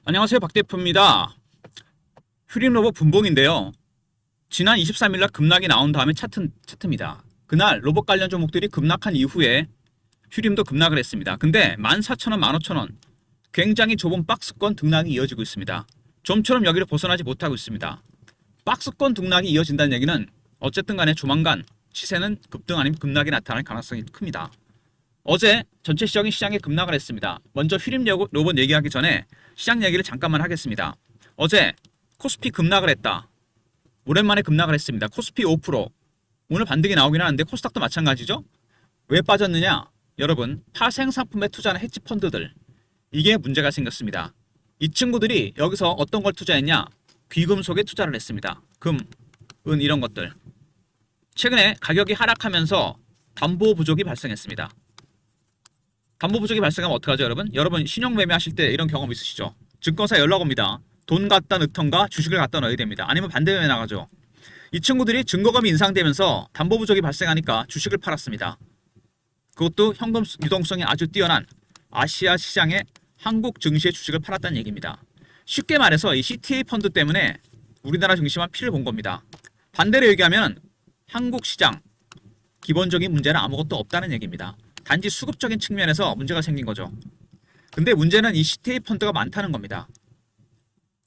안녕하세요, 박대표입니다. 휴림로봇 분봉인데요. 지난 23일날 급락이 나온 다음에 차트입니다. 그날 로봇 관련 종목들이 급락한 이후에 휴림도 급락을 했습니다. 근데 14,000원, 15,000원 굉장히 좁은 박스권 등락이 이어지고 있습니다. 좀처럼 여기를 벗어나지 못하고 있습니다. 박스권 등락이 이어진다는 얘기는 어쨌든 간에 조만간 시세는 급등 아니면 급락이 나타날 가능성이 큽니다. 어제 전체적인 시장에 급락을 했습니다. 먼저 휴림 로봇 얘기하기 전에 시장 얘기를 잠깐만 하겠습니다. 어제 코스피 급락을 했다. 오랜만에 급락을 했습니다. 코스피 5%. 오늘 반등이 나오긴 하는데 코스닥도 마찬가지죠. 왜 빠졌느냐? 여러분, 파생상품에 투자하는 헤지 펀드들, 이게 문제가 생겼습니다. 이 친구들이 여기서 어떤 걸 투자했냐? 귀금속에 투자를 했습니다. 금, 은 이런 것들. 최근에 가격이 하락하면서 담보 부족이 발생했습니다. 담보 부족이 발생하면 어떡하죠, 여러분? 여러분 신용 매매하실 때 이런 경험 있으시죠? 증권사 연락 옵니다. 돈 갖다 넣던가 주식을 갖다 넣어야 됩니다. 아니면 반대 매매 나가죠. 이 친구들이 증거금이 인상되면서 담보 부족이 발생하니까 주식을 팔았습니다. 그것도 현금 유동성이 아주 뛰어난 아시아 시장의 한국 증시의 주식을 팔았다는 얘기입니다. 쉽게 말해서 이 CTA 펀드 때문에 우리나라 증시만 피를 본 겁니다. 반대로 얘기하면 한국 시장 기본적인 문제는 아무것도 없다는 얘기입니다. 단지 수급적인 측면에서 문제가 생긴 거죠. 근데 문제는 이 CTA 펀드가 많다는 겁니다.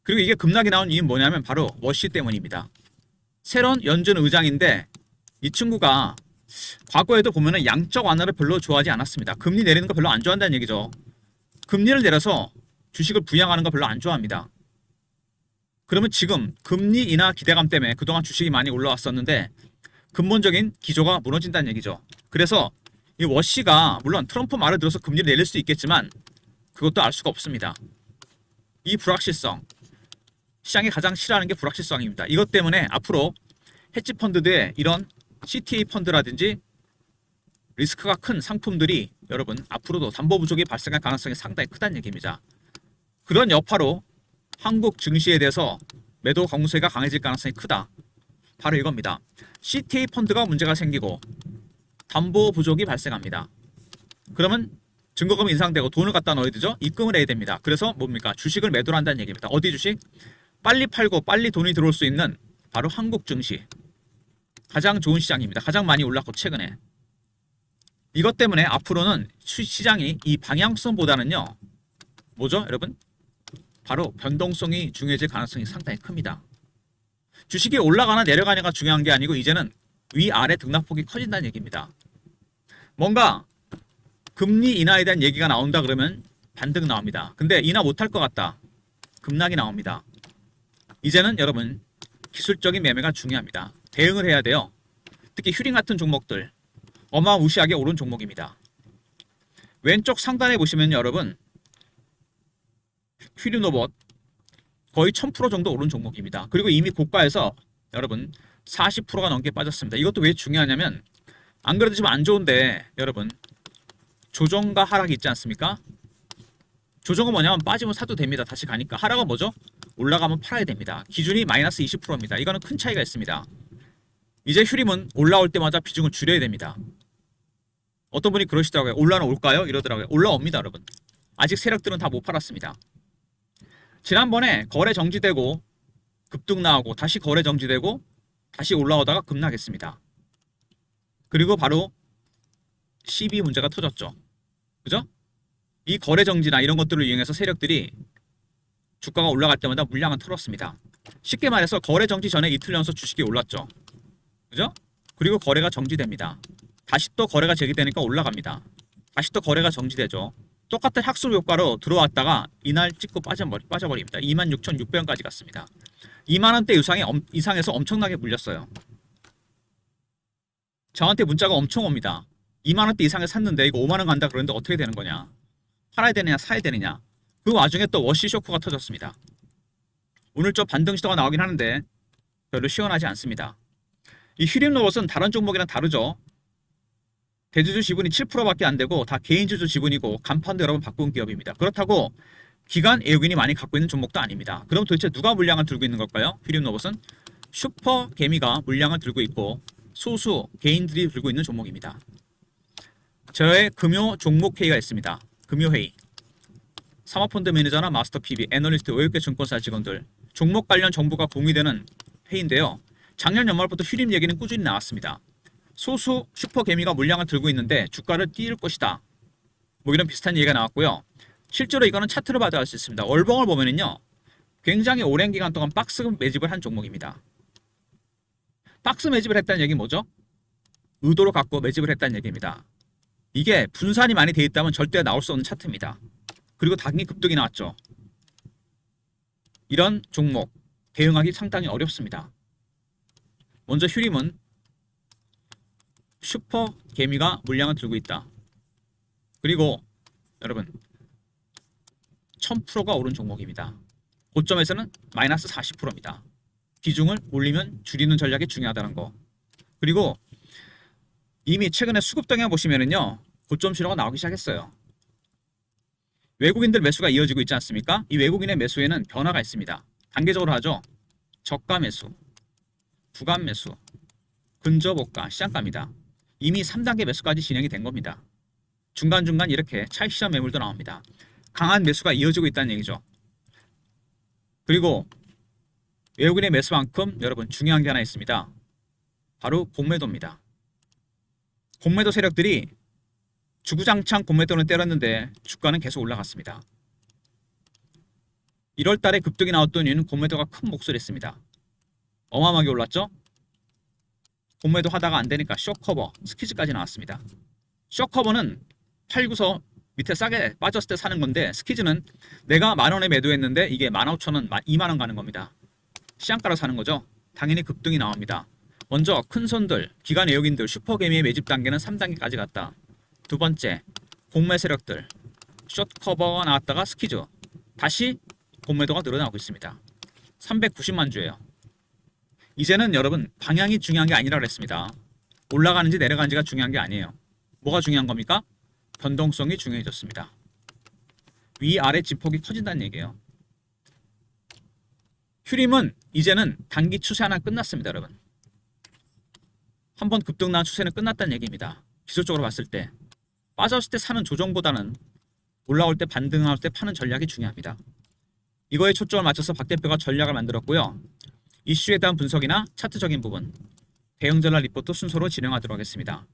그리고 이게 급락이 나온 이유는 뭐냐면 바로 워시 때문입니다. 새로운 연준 의장인데 이 친구가 과거에도 보면은 양적 완화를 별로 좋아하지 않았습니다. 금리 내리는 거 별로 안 좋아한다는 얘기죠. 금리를 내려서 주식을 부양하는 거 별로 안 좋아합니다. 그러면 지금 금리 인하 기대감 때문에 그동안 주식이 많이 올라왔었는데 근본적인 기조가 무너진다는 얘기죠. 그래서 이 워시가 물론 트럼프 말을 들어서 금리를 내릴 수 있겠지만 그것도 알 수가 없습니다. 이 불확실성, 시장이 가장 싫어하는 게 불확실성입니다. 이것 때문에 앞으로 헤지 펀드들의 이런 CTA 펀드라든지 리스크가 큰 상품들이 여러분 앞으로도 담보 부족이 발생할 가능성이 상당히 크다는 얘기입니다. 그런 여파로 한국 증시에 대해서 매도 강세가 강해질 가능성이 크다. 바로 이겁니다. CTA 펀드가 문제가 생기고 담보 부족이 발생합니다. 그러면 증거금이 인상되고 돈을 갖다 넣어야 되죠? 입금을 해야 됩니다. 그래서 뭡니까? 주식을 매도를 한다는 얘기입니다. 어디 주식? 빨리 팔고 빨리 돈이 들어올 수 있는 바로 한국 증시. 가장 좋은 시장입니다. 가장 많이 올랐고 최근에. 이것 때문에 앞으로는 시장이 이 방향성보다는요. 뭐죠, 여러분? 바로 변동성이 중요해질 가능성이 상당히 큽니다. 주식이 올라가나 내려가냐가 중요한 게 아니고 이제는 위아래 등락폭이 커진다는 얘기입니다. 뭔가 금리 인하에 대한 얘기가 나온다 그러면 반등 나옵니다. 근데 인하 못할 것 같다. 급락이 나옵니다. 이제는 여러분 기술적인 매매가 중요합니다. 대응을 해야 돼요. 특히 휴림 같은 종목들 어마무시하게 오른 종목입니다. 왼쪽 상단에 보시면 여러분 휴림 로봇 거의 1000% 정도 오른 종목입니다. 그리고 이미 고가에서 여러분 40%가 넘게 빠졌습니다. 이것도 왜 중요하냐면 안 그래도 지금 안 좋은데 여러분 조정과 하락이 있지 않습니까? 조정은 뭐냐면 빠지면 사도 됩니다. 다시 가니까. 하락은 뭐죠? 올라가면 팔아야 됩니다. 기준이 마이너스 20%입니다. 이거는 큰 차이가 있습니다. 이제 휴림은 올라올 때마다 비중을 줄여야 됩니다. 어떤 분이 그러시더라고요. 올라올까요? 이러더라고요. 올라옵니다, 여러분. 아직 세력들은 다 못 팔았습니다. 지난번에 거래 정지되고 급등 나오고 다시 거래 정지되고 다시 올라오다가 급락했습니다. 그리고 바로 CB 문제가 터졌죠. 그죠? 이 거래 정지나 이런 것들을 이용해서 세력들이 주가가 올라갈 때마다 물량을 털었습니다. 쉽게 말해서 거래 정지 전에 이틀 연속 주식이 올랐죠. 그죠? 그리고 거래가 정지됩니다. 다시 또 거래가 재개되니까 올라갑니다. 다시 또 거래가 정지되죠. 똑같은 학습 효과로 들어왔다가 이날 찍고 빠져버립니다. 26,600원까지 갔습니다. 2만원대 이상에서 엄청나게 물렸어요. 저한테 문자가 엄청 옵니다. 2만원대 이상에 샀는데 이거 5만원 간다 그러는데 어떻게 되는 거냐. 팔아야 되느냐 사야 되느냐. 그 와중에 또 워시 쇼크가 터졌습니다. 오늘 좀 반등 시도가 나오긴 하는데 별로 시원하지 않습니다. 이 휴림 로봇은 다른 종목이랑 다르죠. 대주주 지분이 7%밖에 안 되고 다 개인주주 지분이고 간판도 여러 번 바꾼 기업입니다. 그렇다고 기관 애국인이 많이 갖고 있는 종목도 아닙니다. 그럼 도대체 누가 물량을 들고 있는 걸까요? 휴림 로봇은 슈퍼 개미가 물량을 들고 있고 소수 개인들이 들고 있는 종목입니다. 저의 금요 종목 회의가 있습니다. 금요 회의. 사모펀드 매니저나 마스터 PB, 애널리스트, 외국계 증권사 직원들, 종목 관련 정보가 공유되는 회의인데요. 작년 연말부터 휴림 얘기는 꾸준히 나왔습니다. 소수 슈퍼 개미가 물량을 들고 있는데 주가를 띄울 것이다. 뭐 이런 비슷한 얘기가 나왔고요. 실제로 이거는 차트로 봐도 알 수 있습니다. 월봉을 보면은요. 굉장히 오랜 기간 동안 박스 매집을 한 종목입니다. 박스 매집을 했다는 얘기는 뭐죠? 의도로 갖고 매집을 했다는 얘기입니다. 이게 분산이 많이 돼 있다면 절대 나올 수 없는 차트입니다. 그리고 당연히 급등이 나왔죠. 이런 종목 대응하기 상당히 어렵습니다. 먼저 휴림은 슈퍼 개미가 물량을 들고 있다. 그리고 여러분 1000%가 오른 종목입니다. 고점에서는 마이너스 40%입니다. 비중을 올리면 줄이는 전략이 중요하다는 거. 그리고 이미 최근에 수급동향 보시면은요. 고점 신호가 나오기 시작했어요. 외국인들 매수가 이어지고 있지 않습니까? 이 외국인의 매수에는 변화가 있습니다. 단계적으로 하죠. 저가 매수, 구간 매수, 근저고가, 시장가입니다. 이미 3단계 매수까지 진행이 된 겁니다. 중간중간 이렇게 차익 시장 매물도 나옵니다. 강한 매수가 이어지고 있다는 얘기죠. 그리고 외국인의 매수만큼 여러분 중요한 게 하나 있습니다. 바로 공매도입니다. 공매도 세력들이 주구장창 공매도는 때렸는데 주가는 계속 올라갔습니다. 1월 달에 급등이 나왔던 이유는 공매도가 큰 목소리 했습니다. 어마어마하게 올랐죠? 공매도 하다가 안 되니까 쇼커버, 스키즈까지 나왔습니다. 쇼커버는 팔고서 밑에 싸게 빠졌을 때 사는 건데 스키즈는 내가 10,000원에 매도했는데 이게 15,000원, 20,000원 가는 겁니다. 시장가로 사는 거죠. 당연히 급등이 나옵니다. 먼저 큰손들, 기관 외국인들, 슈퍼개미의 매집 단계는 3단계까지 갔다. 두 번째, 공매 세력들, 숏커버가 나왔다가 스키즈, 다시 공매도가 늘어나고 있습니다. 390만 주예요. 이제는 여러분 방향이 중요한 게 아니라 그랬습니다. 올라가는지 내려가는지가 중요한 게 아니에요. 뭐가 중요한 겁니까? 변동성이 중요해졌습니다. 위아래 지폭이 커진다는 얘기예요. 휴림은 이제는 단기 추세 하나 끝났습니다, 여러분. 한번 급등 나온 추세는 끝났다는 얘기입니다. 기술적으로 봤을 때 빠졌을 때 사는 조정보다는 올라올 때 반등할 때 파는 전략이 중요합니다. 이거에 초점을 맞춰서 박 대표가 전략을 만들었고요. 이슈에 대한 분석이나 차트적인 부분, 대응 전략 리포트 순서로 진행하도록 하겠습니다.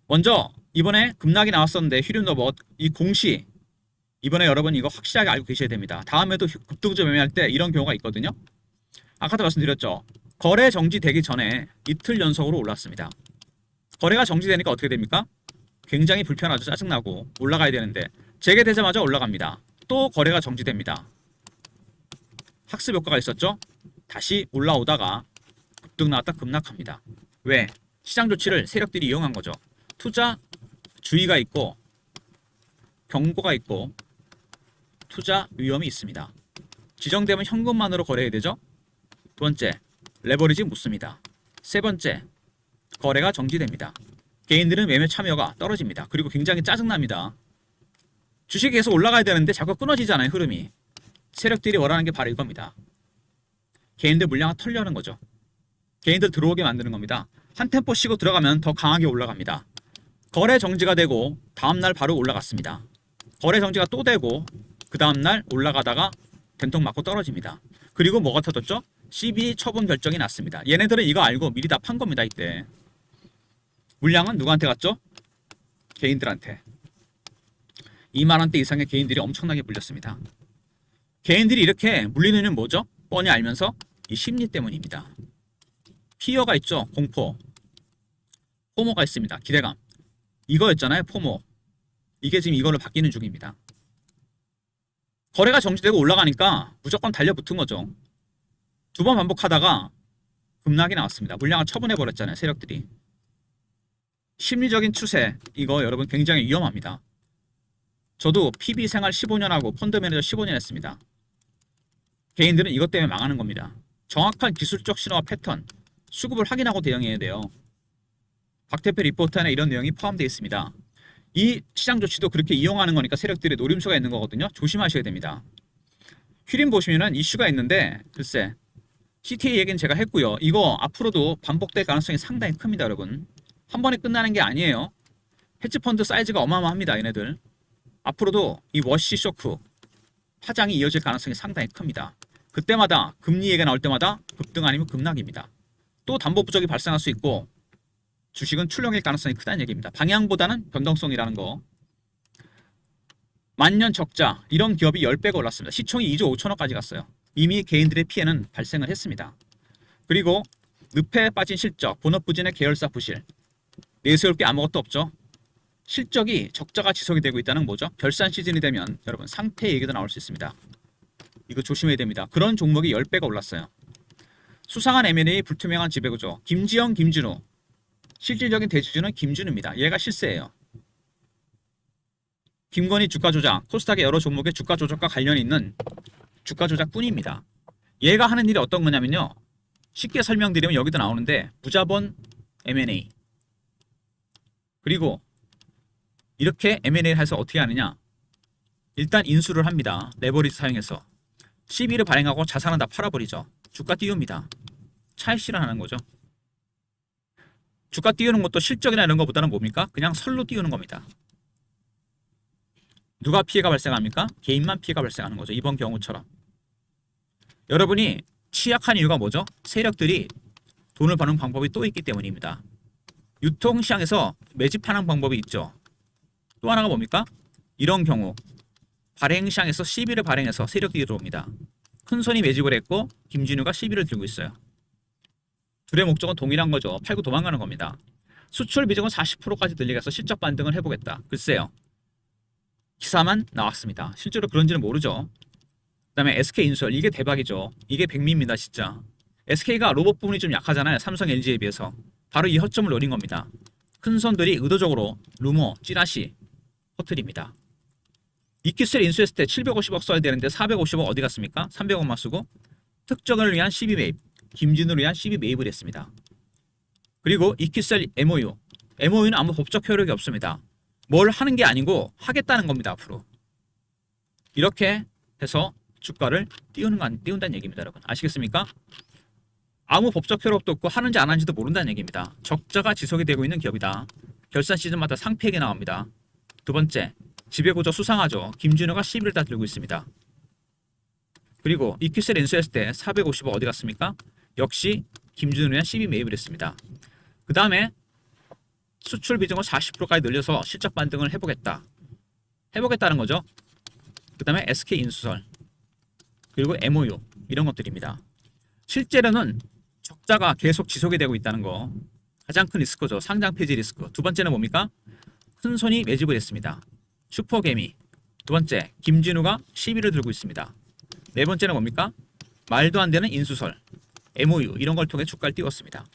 먼저 이번에 급락이 나왔었는데 휴림노봇 이 공시 이번에 여러분 이거 확실하게 알고 계셔야 됩니다. 다음에도 급등주 매매할 때 이런 경우가 있거든요. 아까도 말씀드렸죠. 거래 정지되기 전에 이틀 연속으로 올랐습니다. 거래가 정지되니까 어떻게 됩니까? 굉장히 불편하죠. 짜증나고 올라가야 되는데 재개되자마자 올라갑니다. 또 거래가 정지됩니다. 학습 효과가 있었죠. 다시 올라오다가 급등 나왔다 급락합니다. 왜? 시장 조치를 세력들이 이용한 거죠. 투자 주의가 있고 경고가 있고 투자 위험이 있습니다. 지정되면 현금만으로 거래해야 되죠. 두 번째, 레버리지 묻습니다. 세 번째, 거래가 정지됩니다. 개인들은 매매 참여가 떨어집니다. 그리고 굉장히 짜증납니다. 주식이 계속 올라가야 되는데 자꾸 끊어지잖아요, 흐름이. 세력들이 원하는 게 바로 이겁니다. 개인들 물량을 털려는 거죠. 개인들 들어오게 만드는 겁니다. 한 템포 쉬고 들어가면 더 강하게 올라갑니다. 거래 정지가 되고 다음날 바로 올라갔습니다. 거래 정지가 또 되고 그 다음날 올라가다가 된통 맞고 떨어집니다. 그리고 뭐가 터졌죠? CB 처분 결정이 났습니다. 얘네들은 이거 알고 미리 다 판 겁니다. 이때 물량은 누구한테 갔죠? 개인들한테. 2만원대 이상의 개인들이 엄청나게 물렸습니다. 개인들이 이렇게 물리는 이유는 뭐죠? 뻔히 알면서 이 심리 때문입니다. 피어가 있죠. 공포. 포모가 있습니다. 기대감. 이거였잖아요. 포모. 이게 지금 이거를 바뀌는 중입니다. 거래가 정지되고 올라가니까 무조건 달려붙은 거죠. 두 번 반복하다가 급락이 나왔습니다. 물량을 처분해버렸잖아요. 세력들이. 심리적인 추세 이거 여러분 굉장히 위험합니다. 저도 PB 생활 15년하고 펀드 매니저 15년 했습니다. 개인들은 이것 때문에 망하는 겁니다. 정확한 기술적 신호와 패턴, 수급을 확인하고 대응해야 돼요. 박 대표 리포트 안에 이런 내용이 포함되어 있습니다. 이 시장 조치도 그렇게 이용하는 거니까 세력들의 노림수가 있는 거거든요. 조심하셔야 됩니다. 휴림 보시면은 이슈가 있는데 글쎄 CTA 얘기는 제가 했고요. 이거 앞으로도 반복될 가능성이 상당히 큽니다, 여러분. 한 번에 끝나는 게 아니에요. 헤지펀드 사이즈가 어마어마합니다, 얘네들. 앞으로도 이 워시 쇼크 파장이 이어질 가능성이 상당히 큽니다. 그때마다 금리 얘기가 나올 때마다 급등 아니면 급락입니다. 또 담보 부족이 발생할 수 있고 주식은 출렁일 가능성이 크다는 얘기입니다. 방향보다는 변동성이라는 거. 만년 적자 이런 기업이 10배가 올랐습니다. 시총이 2조 5천억까지 갔어요. 이미 개인들의 피해는 발생을 했습니다. 그리고 늪에 빠진 실적, 본업 부진의 계열사 부실. 내세울 게 아무것도 없죠. 실적이 적자가 지속이 되고 있다는 뭐죠? 결산 시즌이 되면 여러분 상태 얘기도 나올 수 있습니다. 이거 조심해야 됩니다. 그런 종목이 10배가 올랐어요. 수상한 M&A 불투명한 지배구조. 김지영, 김진우. 실질적인 대주주는 김진우입니다. 얘가 실세예요. 김건희 주가 조작, 코스닥의 여러 종목의 주가 조작과 관련이 있는 주가 조작뿐입니다. 얘가 하는 일이 어떤 거냐면요. 쉽게 설명드리면 여기도 나오는데 무자본 M&A 그리고 이렇게 M&A를 해서 어떻게 하느냐. 일단 인수를 합니다. 레버리지 사용해서. 시비를 발행하고 자산은 다 팔아버리죠. 주가 띄웁니다. 차익 실현하는 거죠. 주가 띄우는 것도 실적이나 이런 것보다는 뭡니까? 그냥 설로 띄우는 겁니다. 누가 피해가 발생합니까? 개인만 피해가 발생하는 거죠. 이번 경우처럼. 여러분이 취약한 이유가 뭐죠? 세력들이 돈을 버는 방법이 또 있기 때문입니다. 유통시장에서 매집하는 방법이 있죠. 또 하나가 뭡니까? 이런 경우 발행시장에서 시비를 발행해서 세력들이 들어옵니다. 큰손이 매집을 했고 김진우가 시비를 들고 있어요. 둘의 목적은 동일한 거죠. 팔고 도망가는 겁니다. 수출 비중은 40%까지 늘리게 해서 실적 반등을 해보겠다. 글쎄요. 기사만 나왔습니다. 실제로 그런지는 모르죠. 그 다음에 SK인수얼 이게 대박이죠. 이게 백미입니다. 진짜. SK가 로봇 부분이 좀 약하잖아요. 삼성, LG에 비해서. 바로 이 허점을 노린 겁니다. 큰손들이 의도적으로 루머, 찌라시 퍼뜨립니다. 이키스를 인수했을 때 750억 써야 되는데 450억 어디 갔습니까? 300억만 쓰고 특정을 위한 시비 매입, 김진우를 위한 시비 매입을 했습니다. 그리고 이키셀 MOU. MOU는 아무 법적 효력이 없습니다. 뭘 하는 게 아니고 하겠다는 겁니다. 앞으로. 이렇게 해서 주가를 띄운다는 얘기입니다. 여러분. 아시겠습니까? 아무 법적 효력도 없고 하는지 안 하는지도 모른다는 얘기입니다. 적자가 지속이 되고 있는 기업이다. 결산 시즌마다 상폐액이 나옵니다. 두 번째, 지배구조 수상하죠. 김진우가 시비를 다 들고 있습니다. 그리고 이퀴셀 인수했을 때 450억 어디 갔습니까? 역시 김진우에 대한 시비 매입을 했습니다. 그 다음에 수출 비중을 40%까지 늘려서 실적 반등을 해보겠다는 거죠. 그 다음에 SK인수설 그리고 MOU 이런 것들입니다. 실제로는 적자가 계속 지속이 되고 있다는 거 가장 큰 리스크죠. 상장 폐지 리스크. 두 번째는 뭡니까? 큰 손이 매집을 했습니다. 슈퍼개미. 두 번째, 김진우가 시비를 들고 있습니다. 네 번째는 뭡니까? 말도 안 되는 인수설, MOU 이런 걸 통해 주가를 띄웠습니다.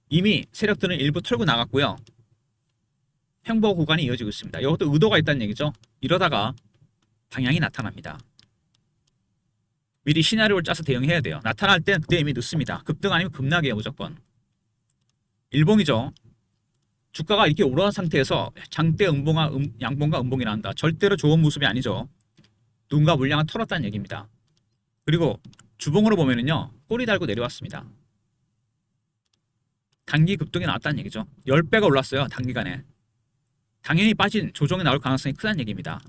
이미 세력들은 일부 털고 나갔고요. 횡보 구간이 이어지고 있습니다. 이것도 의도가 있다는 얘기죠. 이러다가 방향이 나타납니다. 미리 시나리오를 짜서 대응해야 돼요. 나타날 땐 그때 이미 늦습니다. 급등 아니면 급락이에요. 무조건. 일봉이죠. 주가가 이렇게 오르는 상태에서 장대 양봉과 음봉이 난다. 절대로 좋은 모습이 아니죠. 누군가 물량을 털었다는 얘기입니다. 그리고 주봉으로 보면은요. 꼬리 달고 내려왔습니다. 단기 급등이 나왔다는 얘기죠. 10배가 올랐어요. 단기간에. 당연히 빠진 조정이 나올 가능성이 크다는 얘기입니다.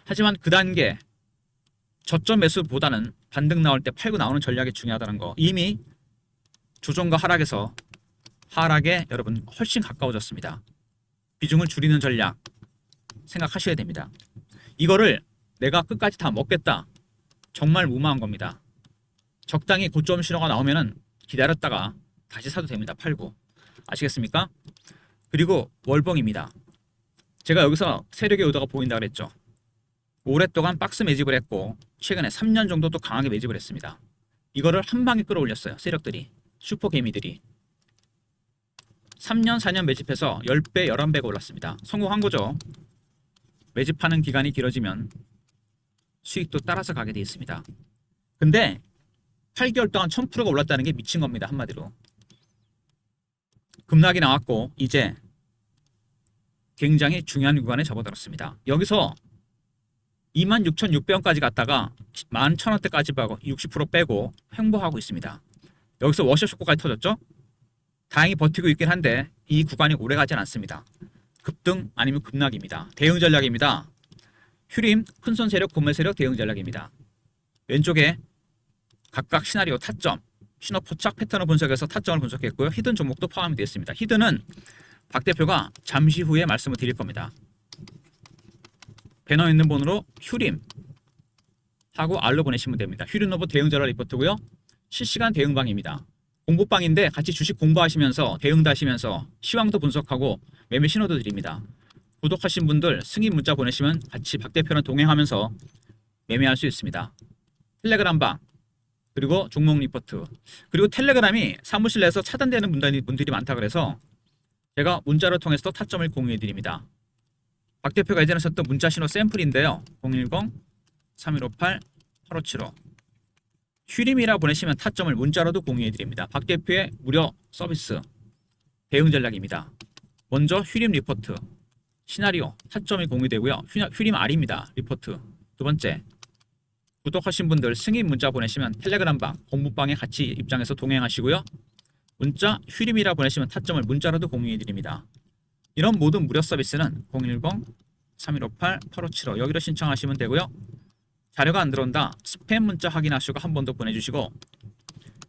하지만 그 단계 저점 매수보다는 반등 나올 때 팔고 나오는 전략이 중요하다는 거. 이미 조정과 하락에서 하락에 여러분 훨씬 가까워졌습니다. 비중을 줄이는 전략 생각하셔야 됩니다. 이거를 내가 끝까지 다 먹겠다. 정말 무모한 겁니다. 적당히 고점 신호가 나오면은 기다렸다가 다시 사도 됩니다. 팔고. 아시겠습니까? 그리고 월봉입니다. 제가 여기서 세력의 의도가 보인다 그랬죠. 오랫동안 박스 매집을 했고 최근에 3년 정도 또 강하게 매집을 했습니다. 이거를 한 방에 끌어올렸어요. 세력들이. 슈퍼개미들이. 3년, 4년 매집해서 10배, 11배가 올랐습니다. 성공한 거죠. 매집하는 기간이 길어지면 수익도 따라서 가게 돼 있습니다. 근데 8개월 동안 1000%가 올랐다는 게 미친 겁니다. 한마디로. 급락이 나왔고 이제 굉장히 중요한 구간에 접어들었습니다. 여기서 26,600원까지 갔다가 11,000원대까지 하고 60% 빼고 횡보하고 있습니다. 여기서 워셔 쇼크까지 터졌죠? 다행히 버티고 있긴 한데 이 구간이 오래 가진 않습니다. 급등 아니면 급락입니다. 대응 전략입니다. 휴림, 큰손 세력, 고매 세력 대응 전략입니다. 왼쪽에 각각 시나리오 타점, 신호 포착 패턴을 분석해서 타점을 분석했고요. 히든 종목도 포함이 되어 있습니다. 히든은 박 대표가 잠시 후에 말씀을 드릴 겁니다. 배너 있는 번호로 휴림 하고 R로 보내시면 됩니다. 휴림 로봇 대응 전략 리포트고요. 실시간 대응방입니다. 공부방인데 같이 주식 공부하시면서 대응도 하시면서 시황도 분석하고 매매 신호도 드립니다. 구독하신 분들 승인 문자 보내시면 같이 박 대표랑 동행하면서 매매할 수 있습니다. 텔레그램방 그리고 종목 리포트 그리고 텔레그램이 사무실 내에서 차단되는 분들이 많다 그래서 제가 문자를 통해서 타점을 공유해 드립니다. 박 대표가 예전에 썼던 문자 신호 샘플인데요. 010-3158-8575 휴림이라 보내시면 타점을 문자로도 공유해 드립니다. 박 대표의 무료 서비스 대응 전략입니다. 먼저 휴림 리포트 시나리오 타점이 공유되고요. 휴림 R입니다. 리포트. 두 번째 구독하신 분들 승인 문자 보내시면 텔레그램방 공부방에 같이 입장해서 동행하시고요. 문자 휴림이라 보내시면 타점을 문자로도 공유해 드립니다. 이런 모든 무료 서비스는 010-3158-8575 여기로 신청하시면 되고요. 자료가 안 들어온다. 스팸 문자 확인하시고 한 번 더 보내주시고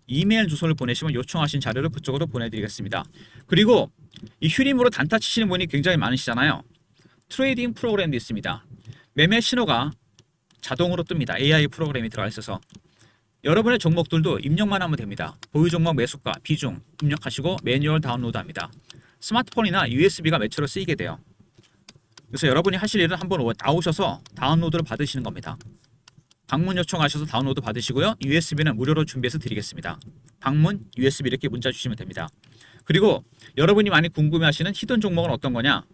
이메일 주소를 보내시면 요청하신 자료를 그쪽으로 보내드리겠습니다. 그리고 이 휴림으로 단타 치시는 분이 굉장히 많으시잖아요. 트레이딩 프로그램도 있습니다. 매매 신호가 자동으로 뜹니다. AI 프로그램이 들어가 있어서 여러분의 종목들도 입력만 하면 됩니다. 보유 종목 매수가, 비중 입력하시고 매뉴얼 다운로드합니다. 스마트폰이나 USB가 매체로 쓰이게 돼요. 그래서 여러분이 하실 일은 한번 나오셔서 다운로드를 받으시는 겁니다. 방문 요청하셔서 다운로드 받으시고요. USB는 무료로 준비해서 드리겠습니다. 방문, USB 이렇게 문자 주시면 됩니다. 그리고 여러분이 많이 궁금해하시는 히든 종목은 어떤 거냐?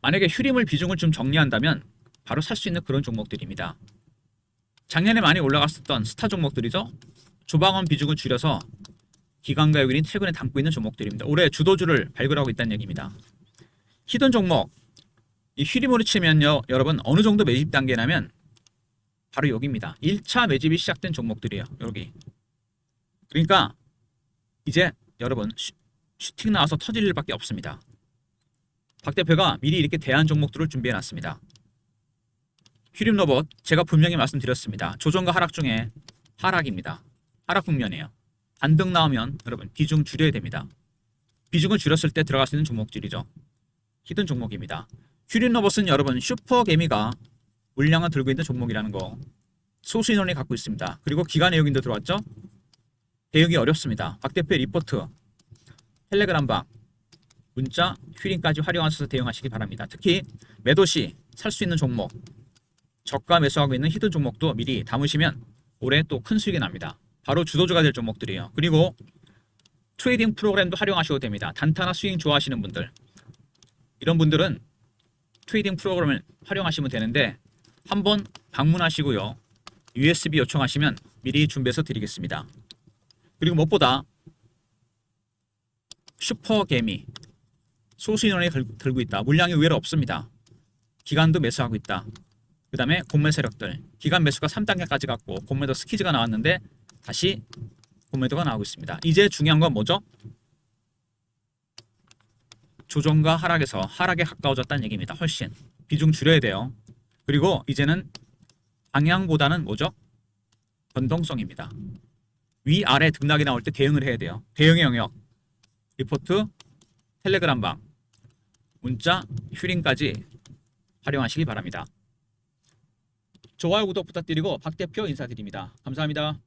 만약에 휴림을 비중을 좀 정리한다면 바로 살 수 있는 그런 종목들입니다. 작년에 많이 올라갔었던 스타 종목들이죠. 조방원 비중을 줄여서 기관과 외국인이 최근에 담고 있는 종목들입니다. 올해 주도주를 발굴하고 있다는 얘기입니다. 히든 종목 이 휴림으로 치면요. 여러분 어느 정도 매집 단계냐면 바로 여기입니다. 1차 매집이 시작된 종목들이에요. 여기. 그러니까 이제 여러분 슈팅 나와서 터질 일밖에 없습니다. 박 대표가 미리 이렇게 대안 종목들을 준비해 놨습니다. 휴림 로봇 제가 분명히 말씀드렸습니다. 조정과 하락 중에 하락입니다. 하락 국면이에요. 반등 나오면 여러분 비중 줄여야 됩니다. 비중을 줄였을 때 들어갈 수 있는 종목들이죠. 히든 종목입니다. 휴림 로봇은 여러분 슈퍼개미가 물량을 들고 있는 종목이라는 거 소수 인원이 갖고 있습니다. 그리고 기관 내역인도 들어왔죠. 대응이 어렵습니다. 박 대표의 리포트 텔레그램방 문자 휴림까지 활용하셔서 대응하시기 바랍니다. 특히 매도시 살 수 있는 종목 저가 매수하고 있는 히든 종목도 미리 담으시면 올해 또 큰 수익이 납니다. 바로 주도주가 될 종목들이에요. 그리고 트레이딩 프로그램도 활용하셔도 됩니다. 단타나 스윙 좋아하시는 분들 이런 분들은 트레이딩 프로그램을 활용하시면 되는데 한번 방문하시고요. USB 요청하시면 미리 준비해서 드리겠습니다. 그리고 무엇보다 슈퍼개미 소수 인원이 들고 있다. 물량이 의외로 없습니다. 기관도 매수하고 있다. 그 다음에 공매 세력들 기관 매수가 3단계까지 갔고 공매도 스키즈가 나왔는데 다시 공매도가 나오고 있습니다. 이제 중요한 건 뭐죠? 조정과 하락에서 하락에 가까워졌다는 얘기입니다. 훨씬 비중 줄여야 돼요. 그리고 이제는 방향보다는 뭐죠? 변동성입니다. 위아래 등락이 나올 때 대응을 해야 돼요. 대응의 영역 리포트 텔레그램방 문자 휴림까지 활용하시기 바랍니다. 좋아요 구독 부탁드리고 박 대표 인사드립니다. 감사합니다.